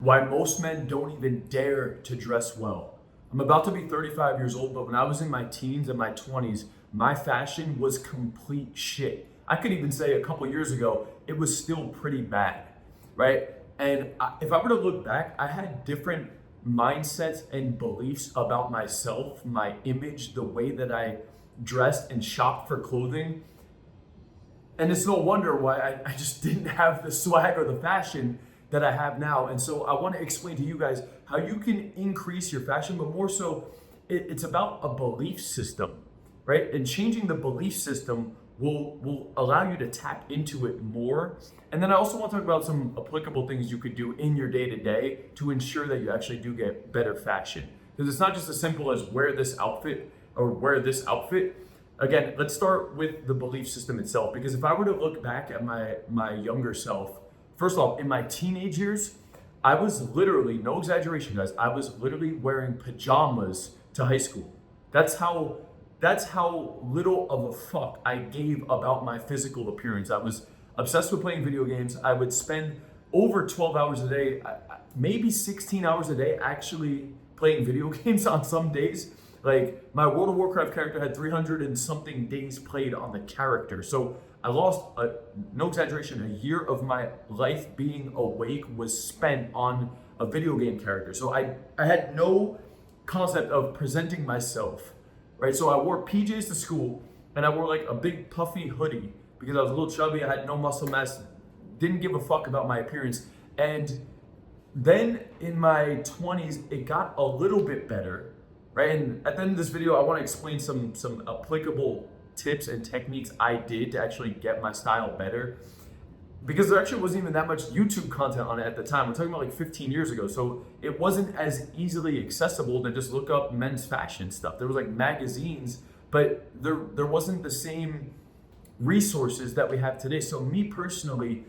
Why most men don't even dare to dress well. I'm about to be 35 years old, but when I was in my teens and my 20s, my fashion was complete shit. I could even say a couple years ago, it was still pretty bad, right? If I were to look back, I had different mindsets and beliefs about myself, my image, the way that I dressed and shopped for clothing. And it's no wonder why I just didn't have the swag or the fashion that I have now. And so I want to explain to you guys how you can increase your fashion, but more so, it's about a belief system, right? And changing the belief system will allow you to tap into it more. And then I also want to talk about some applicable things you could do in your day to day to ensure that you actually do get better fashion. Because it's not just as simple as wear this outfit or wear this outfit. Again, let's start with the belief system itself. Because if I were to look back at my younger self, first off, in my teenage years, I was literally, no exaggeration, guys, I was literally wearing pajamas to high school. That's how little of a fuck I gave about my physical appearance. I was obsessed with playing video games. I would spend over 12 hours a day, maybe 16 hours a day actually playing video games on some days. Like my World of Warcraft character had 300 and something days played on the character. So I lost, no exaggeration, a year of my life being awake was spent on a video game character. So I had no concept of presenting myself, right? So I wore PJs to school and I wore like a big puffy hoodie because I was a little chubby, I had no muscle mass, didn't give a fuck about my appearance. And then in my 20s, it got a little bit better, right? And at the end of this video, I want to explain some applicable tips and techniques I did to actually get my style better, because there actually wasn't even that much YouTube content on it at the time. We're talking about like 15 years ago, so it wasn't as easily accessible to just look up men's fashion stuff. There was like magazines, but there wasn't the same resources that we have today. So me personally,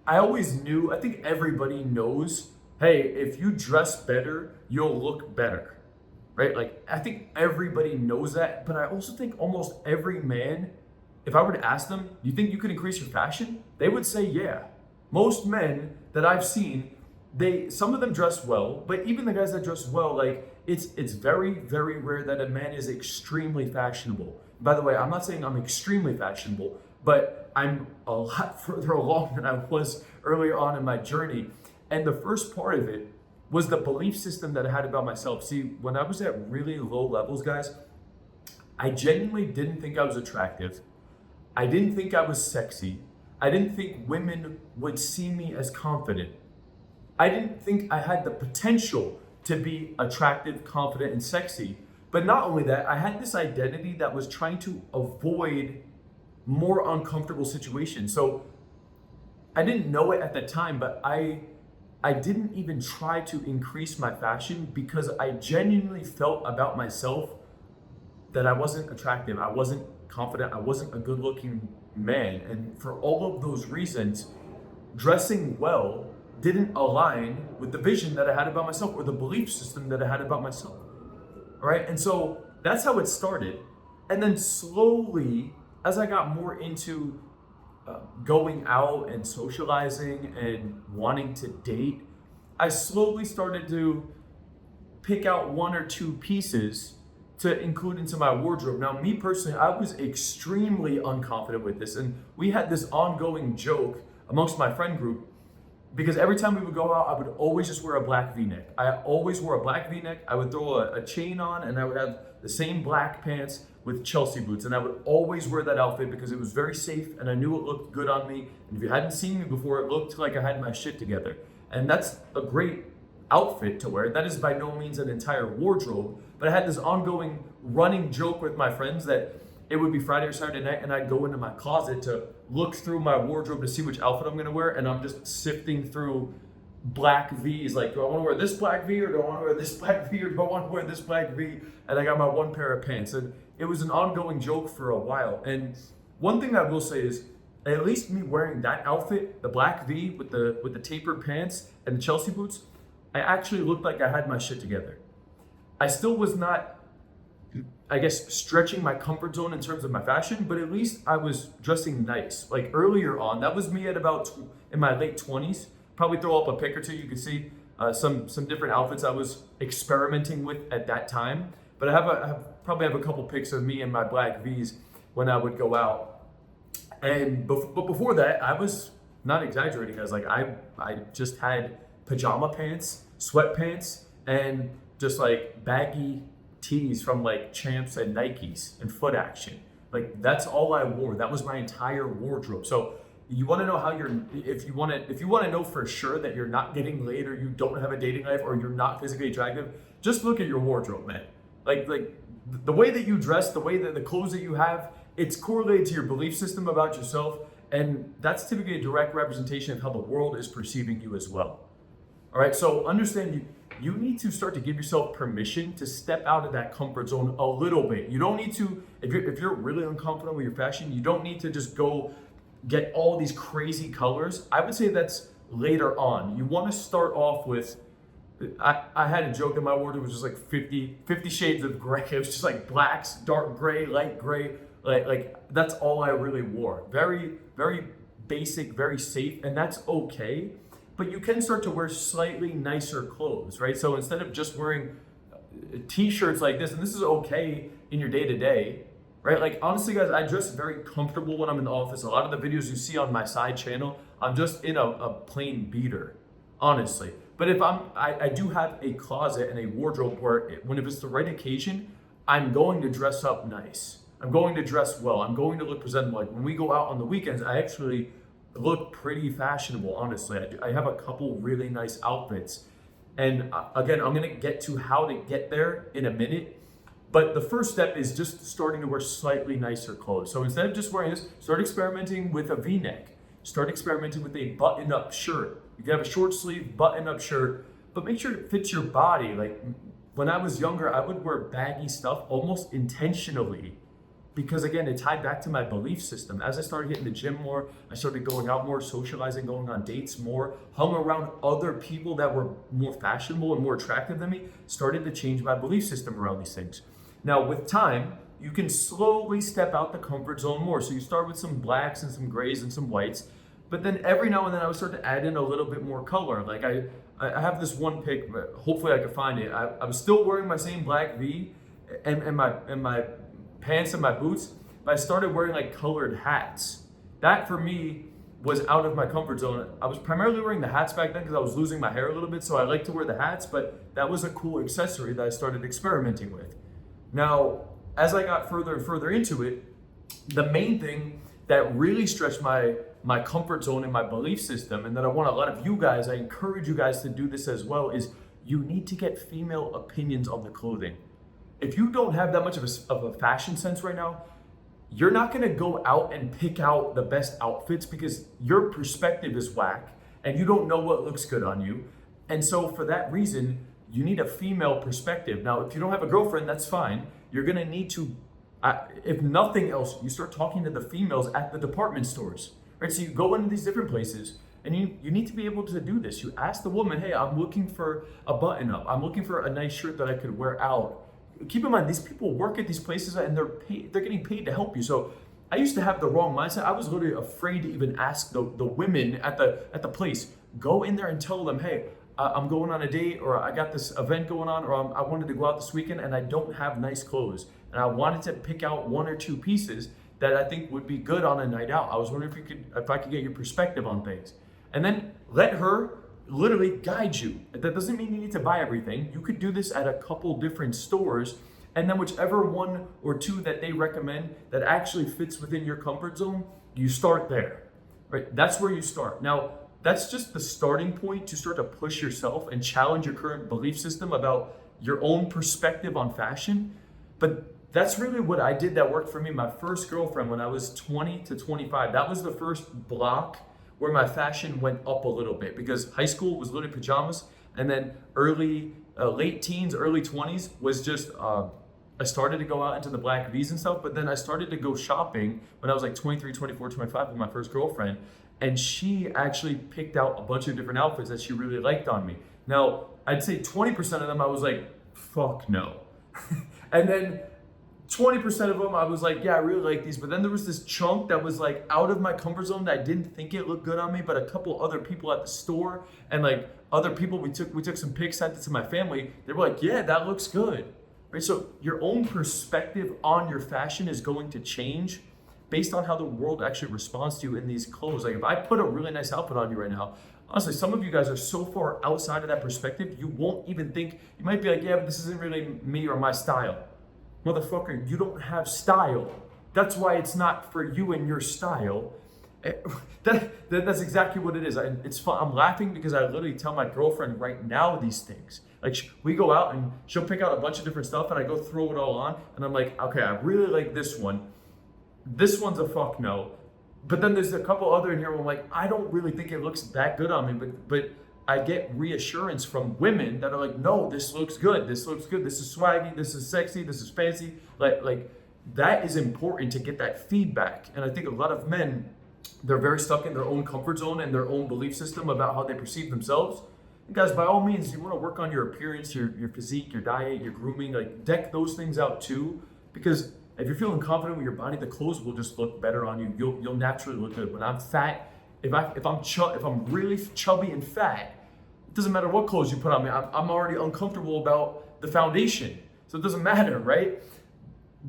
I always knew, I think everybody knows, hey, if you dress better, you'll look better. Right? Like, I think everybody knows that, but I also think almost every man, if I were to ask them, do you think you could increase your fashion? They would say, yeah. Most men that I've seen, some of them dress well, but even the guys that dress well, like, it's very, very rare that a man is extremely fashionable. By the way, I'm not saying I'm extremely fashionable, but I'm a lot further along than I was earlier on in my journey. And the first part of it was the belief system that I had about myself. See, when I was at really low levels, guys, I genuinely didn't think I was attractive. I didn't think I was sexy. I didn't think women would see me as confident. I didn't think I had the potential to be attractive, confident, and sexy. But not only that, I had this identity that was trying to avoid more uncomfortable situations. So I didn't know it at the time, but I didn't even try to increase my fashion because I genuinely felt about myself that I wasn't attractive, I wasn't confident, I wasn't a good looking man. And for all of those reasons, dressing well didn't align with the vision that I had about myself or the belief system that I had about myself. All right. And so that's how it started. And then slowly, as I got more into going out and socializing and wanting to date, I slowly started to pick out one or two pieces to include into my wardrobe. Now, me personally, I was extremely unconfident with this. And we had this ongoing joke amongst my friend group because every time we would go out, I would always just wear a black V-neck. I always wore a black V-neck. I would throw a chain on and I would have the same black pants with Chelsea boots. And I would always wear that outfit because it was very safe and I knew it looked good on me. And if you hadn't seen me before, it looked like I had my shit together. And that's a great outfit to wear. That is by no means an entire wardrobe, but I had this ongoing running joke with my friends that it would be Friday or Saturday night and I'd go into my closet to look through my wardrobe to see which outfit I'm gonna wear, and I'm just sifting through black V's, like, do I wanna wear this black V or do I wanna wear this black V or do I wanna wear this black V? And I got my one pair of pants. And it was an ongoing joke for a while. And one thing I will say is, at least me wearing that outfit, the black V with the tapered pants and the Chelsea boots, I actually looked like I had my shit together. I still was not, I guess, stretching my comfort zone in terms of my fashion, but at least I was dressing nice. Like earlier on, that was me at about in my late 20s. Probably throw up a pic or two, you can see. some different outfits I was experimenting with at that time. But I probably have a couple pics of me in my black V's when I would go out. And but before that, I was not exaggerating, guys. Like I just had pajama pants, sweatpants, and just like baggy tees from like Champs and Nikes and Foot Action. Like that's all I wore. That was my entire wardrobe. So you want to know how if you want to know for sure that you're not getting laid or you don't have a dating life or you're not physically attractive, just look at your wardrobe, man. Like the way that you dress, the way that the clothes that you have, it's correlated to your belief system about yourself, and that's typically a direct representation of how the world is perceiving you as well. All right, so understand you need to start to give yourself permission to step out of that comfort zone a little bit. You don't need to, if you're really uncomfortable with your fashion, you don't need to just go get all these crazy colors. I would say that's later on. You want to start off with, I had a joke that my wardrobe was just like 50 shades of gray. It was just like blacks, dark gray, light gray. Like that's all I really wore. Very, very basic, very safe, and that's okay. But you can start to wear slightly nicer clothes, right? So instead of just wearing t-shirts like this, and this is okay in your day-to-day, right? Like honestly, guys, I dress very comfortable when I'm in the office. A lot of the videos you see on my side channel, I'm just in a plain beater, honestly. But if I do have a closet and a wardrobe where if it's the right occasion, I'm going to dress up nice. I'm going to dress well. I'm going to look presentable. Like when we go out on the weekends, I actually look pretty fashionable, honestly. I have a couple really nice outfits. And again, I'm gonna get to how to get there in a minute. But the first step is just starting to wear slightly nicer clothes. So instead of just wearing this, start experimenting with a V-neck. Start experimenting with a button-up shirt. You can have a short sleeve button-up shirt, but make sure it fits your body. Like when I was younger, I would wear baggy stuff almost intentionally because again, it tied back to my belief system. As I started hitting the gym more, I started going out more, socializing, going on dates more, hung around other people that were more fashionable and more attractive than me, started to change my belief system around these things. Now with time, you can slowly step out the comfort zone more. So you start with some blacks and some grays and some whites, but then every now and then I would start to add in a little bit more color. Like I have this one pic, but hopefully I can find it. I was still wearing my same black V and my pants and my boots, but I started wearing like colored hats. That for me was out of my comfort zone. I was primarily wearing the hats back then because I was losing my hair a little bit, so I like to wear the hats, but that was a cool accessory that I started experimenting with. Now, as I got further and further into it, the main thing that really stretched my comfort zone and my belief system, and that I want a lot of you guys, I encourage you guys to do this as well, is you need to get female opinions on the clothing. If you don't have that much of a fashion sense right now, you're not gonna go out and pick out the best outfits because your perspective is whack and you don't know what looks good on you. And so for that reason, you need a female perspective. Now, if you don't have a girlfriend, that's fine. You're gonna need to, if nothing else, you start talking to the females at the department stores, right? So you go into these different places and you need to be able to do this. You ask the woman, hey, I'm looking for a button up. I'm looking for a nice shirt that I could wear out. Keep in mind, these people work at these places and they're getting paid to help you. So I used to have the wrong mindset. I was literally afraid to even ask the women at the place. Go in there and tell them, hey, I'm going on a date, or I got this event going on, or I wanted to go out this weekend and I don't have nice clothes. And I wanted to pick out one or two pieces that I think would be good on a night out. I was wondering if I could get your perspective on things. And then let her literally guide you. That doesn't mean you need to buy everything. You could do this at a couple different stores, and then whichever one or two that they recommend that actually fits within your comfort zone, you start there, right? That's where you start. Now, that's just the starting point to start to push yourself and challenge your current belief system about your own perspective on fashion. But that's really what I did that worked for me. My first girlfriend when I was 20 to 25, that was the first block where my fashion went up a little bit, because high school was literally pajamas, and then late teens, early 20s was just, I started to go out into the black V's and stuff, but then I started to go shopping when I was like 23, 24, 25 with my first girlfriend, and she actually picked out a bunch of different outfits that she really liked on me. Now, I'd say 20% of them I was like, fuck no. And then 20% of them, I was like, yeah, I really like these. But then there was this chunk that was like out of my comfort zone that I didn't think it looked good on me. But a couple other people at the store and like other people, we took some pics, sent it to my family. They were like, yeah, that looks good. Right? So your own perspective on your fashion is going to change based on how the world actually responds to you in these clothes. Like if I put a really nice outfit on you right now, honestly, some of you guys are so far outside of that perspective, you won't even think, you might be like, yeah, but this isn't really me or my style. Motherfucker, you don't have style. That's why it's not for you and your style. That's exactly what it is. It's fun. I'm laughing because I literally tell my girlfriend right now these things. Like we go out and she'll pick out a bunch of different stuff and I go throw it all on and I'm like, okay, I really like this one. This one's a fuck no. But then there's a couple other in here where I'm like, I don't really think it looks that good on me, but I get reassurance from women that are like, no, this looks good. This looks good. This is swaggy. This is sexy. This is fancy. Like that is important to get that feedback. And I think a lot of men, they're very stuck in their own comfort zone and their own belief system about how they perceive themselves. And guys, by all means, you want to work on your appearance, your physique, your diet, your grooming, like deck those things out too. Because if you're feeling confident with your body, the clothes will just look better on you. You'll naturally look good. When I'm fat, if I'm really chubby and fat, it doesn't matter what clothes you put on me. I'm already uncomfortable about the foundation. So it doesn't matter, right?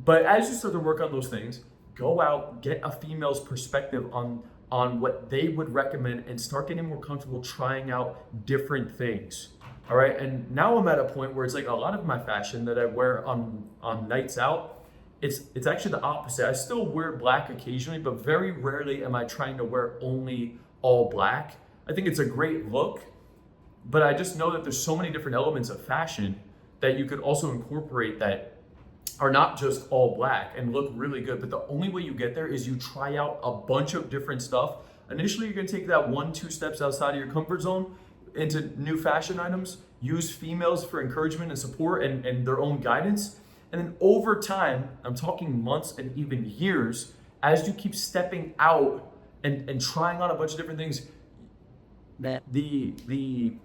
But as you start to work on those things, go out, get a female's perspective on what they would recommend and start getting more comfortable trying out different things. All right. And now I'm at a point where it's like a lot of my fashion that I wear on nights out, it's actually the opposite. I still wear black occasionally, but very rarely am I trying to wear only all black. I think it's a great look, but I just know that there's so many different elements of fashion that you could also incorporate that are not just all black and look really good. But the only way you get there is you try out a bunch of different stuff. Initially, you're gonna take that 1-2 steps outside of your comfort zone into new fashion items, use females for encouragement and support and their own guidance. And then over time, I'm talking months and even years, as you keep stepping out and trying on a bunch of different things, the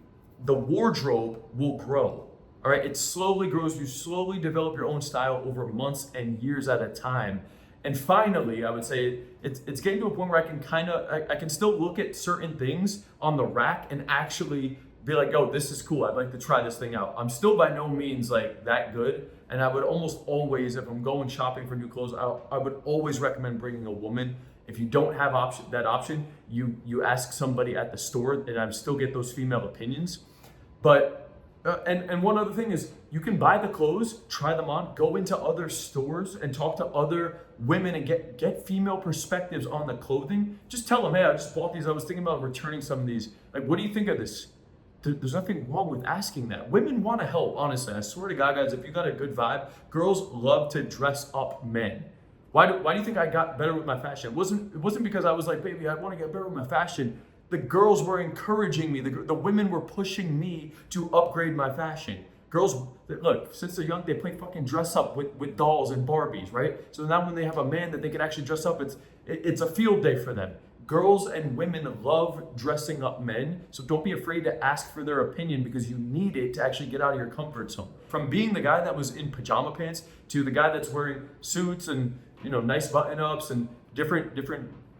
wardrobe will grow. All right, it slowly grows. You slowly develop your own style over months and years at a time. And finally, I would say it's getting to a point where I can still look at certain things on the rack and actually be like, oh, this is cool. I'd like to try this thing out. I'm still by no means like that good. And I would almost always, if I'm going shopping for new clothes, I would always recommend bringing a woman. If you don't have that option, you ask somebody at the store, and I still get those female opinions. But and one other thing is, you can buy the clothes, try them on, go into other stores and talk to other women and get female perspectives on the clothing. Just tell them, hey, I just bought these. I was thinking about returning some of these. Like, what do you think of this? There's nothing wrong with asking that. Women want to help, honestly. I swear to God, guys, if you got a good vibe, girls love to dress up men. Why do you think I got better with my fashion? It wasn't because I was like, baby, I want to get better with my fashion. The girls were encouraging me. The women were pushing me to upgrade my fashion. Girls, look, since they're young, they play fucking dress up with dolls and Barbies, right? So now when they have a man that they can actually dress up, it's a field day for them. Girls and women love dressing up men, so don't be afraid to ask for their opinion because you need it to actually get out of your comfort zone. From being the guy that was in pajama pants to the guy that's wearing suits and nice button-ups and different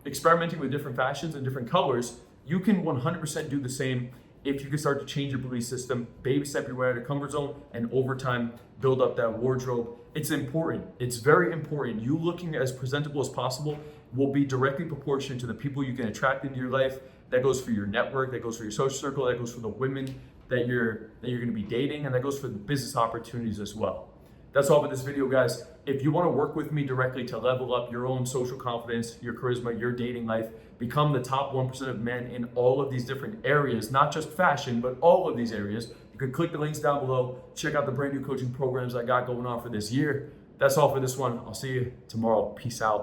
experimenting with different fashions and different colors, you can 100% do the same if you can start to change your belief system, baby step your way out of your comfort zone, and over time build up that wardrobe. It's important. It's very important. You looking as presentable as possible will be directly proportionate to the people you can attract into your life. That goes for your network, that goes for your social circle, that goes for the women that you're going to be dating, and that goes for the business opportunities as well. That's all for this video, guys. If you want to work with me directly to level up your own social confidence, your charisma, your dating life, become the top 1% of men in all of these different areas, not just fashion, but all of these areas, you can click the links down below, check out the brand new coaching programs I got going on for this year. That's all for this one. I'll see you tomorrow. Peace out.